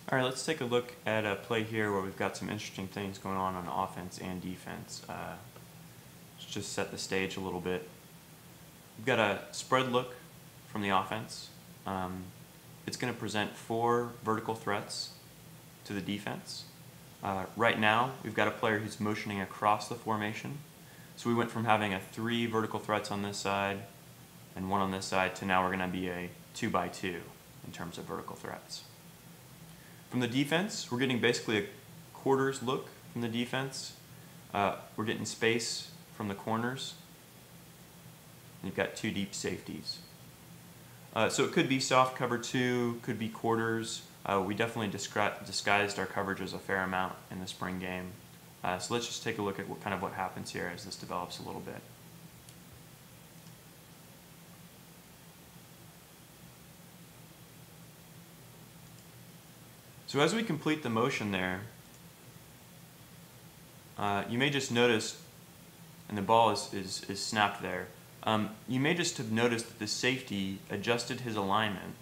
All right, let's take a look at a play here where we've got some interesting things going on offense and defense. Let's just set the stage a little bit. We've got a spread look from the offense. It's going to present 4 vertical threats to the defense. Right now, we've got a player who's motioning across the formation. So we went from having 3 vertical threats on this side and 1 on this side to now we're going to be a 2x2 in terms of vertical threats. From the defense, we're getting basically a quarters look from the defense. We're getting space from the corners. And you've got 2 deep safeties. So it could be soft cover 2, could be quarters. We definitely disguised our coverages a fair amount in the spring game. So let's just take a look at what happens here as this develops a little bit. So as we complete the motion there, you may just notice, and the ball is snapped there, you may just have noticed that the safety adjusted his alignment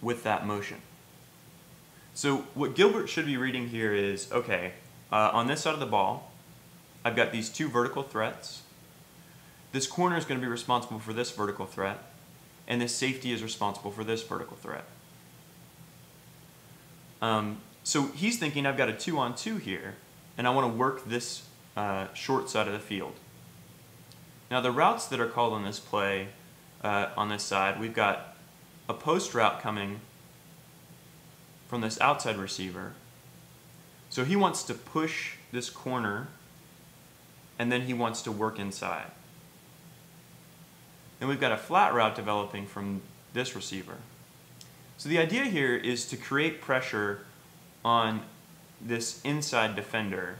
with that motion. So what Gilbert should be reading here is, okay, on this side of the ball, I've got these 2 vertical threats. This corner is going to be responsible for this vertical threat, and this safety is responsible for this vertical threat. So he's thinking I've got a 2-on-2 here, and I want to work this short side of the field. Now the routes that are called on this play, on this side, we've got a post route coming from this outside receiver. So he wants to push this corner, and then he wants to work inside. Then we've got a flat route developing from this receiver. So the idea here is to create pressure on this inside defender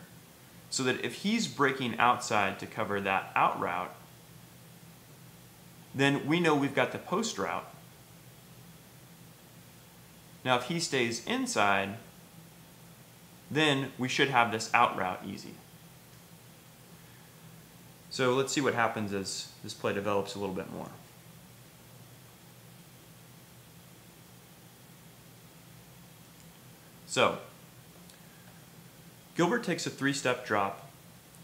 so that if he's breaking outside to cover that out route, then we know we've got the post route. Now if he stays inside, then we should have this out route easy. So let's see what happens as this play develops a little bit more. So, Gilbert takes a 3-step drop,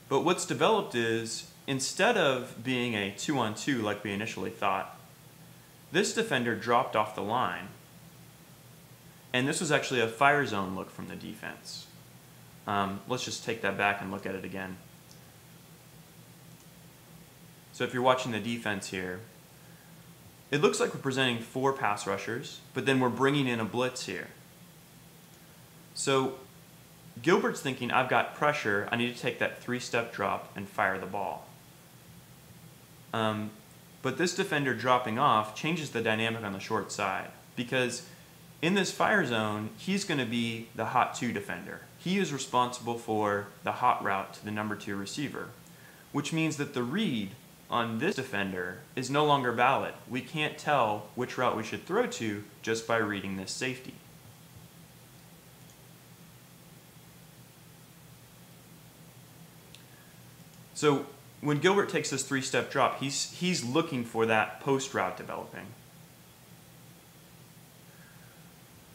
but what's developed is, instead of being a 2-on-2 like we initially thought, this defender dropped off the line, and this was actually a fire zone look from the defense. Let's just take that back and look at it again. So if you're watching the defense here, it looks like we're presenting 4 pass rushers, but then we're bringing in a blitz here. So Gilbert's thinking, I've got pressure, I need to take that 3-step drop and fire the ball. But this defender dropping off changes the dynamic on the short side, because in this fire zone, he's going to be the hot 2 defender. He is responsible for the hot route to the number 2 receiver, which means that the read on this defender is no longer valid. We can't tell which route we should throw to just by reading this safety. So when Gilbert takes this 3-step drop, he's looking for that post route developing.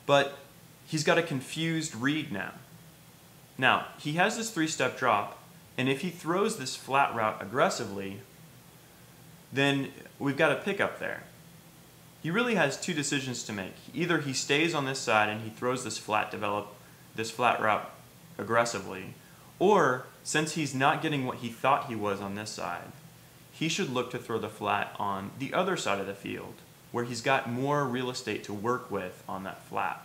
But he's got a confused read now. Now, he has this 3-step drop, and if he throws this flat route aggressively, then we've got a pickup there. He really has 2 decisions to make. Either he stays on this side and he throws this flat route aggressively, or since he's not getting what he thought he was on this side, he should look to throw the flat on the other side of the field, where he's got more real estate to work with on that flat.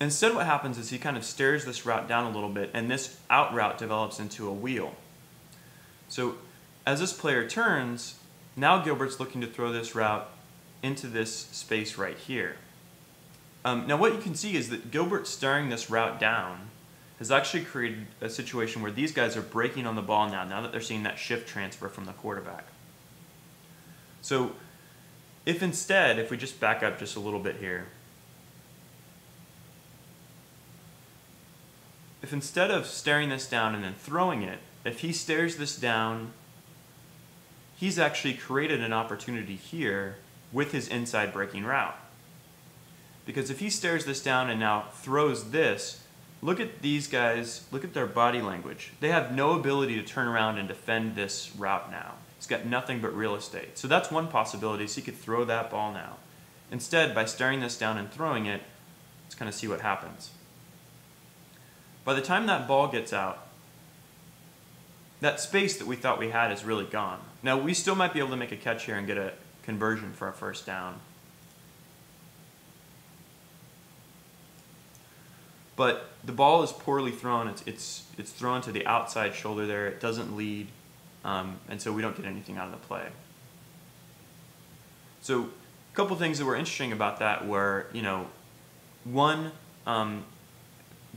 Instead, what happens is he kind of stares this route down a little bit, and this out route develops into a wheel. So as this player turns, now Gilbert's looking to throw this route into this space right here. Now what you can see is that Gilbert staring this route down has actually created a situation where these guys are breaking on the ball now that they're seeing that shift transfer from the quarterback. So if we just back up just a little bit here, if instead of staring this down and then throwing it, if he stares this down he's actually created an opportunity here with his inside breaking route. Because if he stares this down and now throws this, look at these guys, look at their body language. They have no ability to turn around and defend this route now. He's got nothing but real estate. So that's one possibility, so he could throw that ball now. Instead, by staring this down and throwing it, let's kind of see what happens. By the time that ball gets out, that space that we thought we had is really gone. Now, we still might be able to make a catch here and get a conversion for a first down. But the ball is poorly thrown. It's thrown to the outside shoulder there. It doesn't lead, and so we don't get anything out of the play. So a couple things that were interesting about that were, one,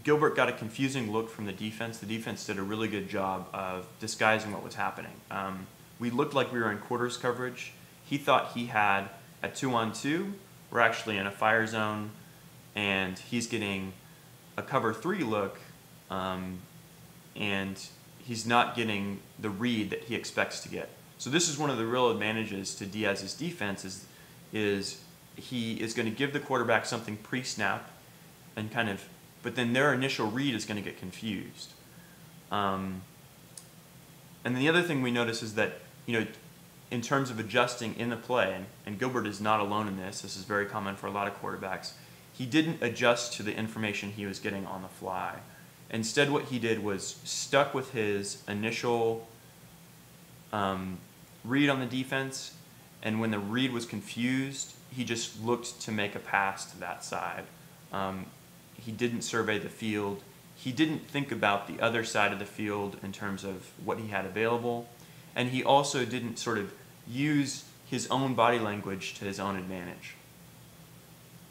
Gilbert got a confusing look from the defense. The defense did a really good job of disguising what was happening. We looked like we were in quarters coverage. He thought he had a 2-on-2. We're actually in a fire zone, and he's getting a cover 3 look, and he's not getting the read that he expects to get. So this is one of the real advantages to Diaz's defense is he is going to give the quarterback something pre-snap and but then their initial read is going to get confused. And then the other thing we notice is that, in terms of adjusting in the play, and Gilbert is not alone in this is very common for a lot of quarterbacks, he didn't adjust to the information he was getting on the fly. Instead, what he did was stuck with his initial read on the defense, and when the read was confused, he just looked to make a pass to that side. He didn't survey the field. He didn't think about the other side of the field in terms of what he had available, and he also didn't sort of use his own body language to his own advantage.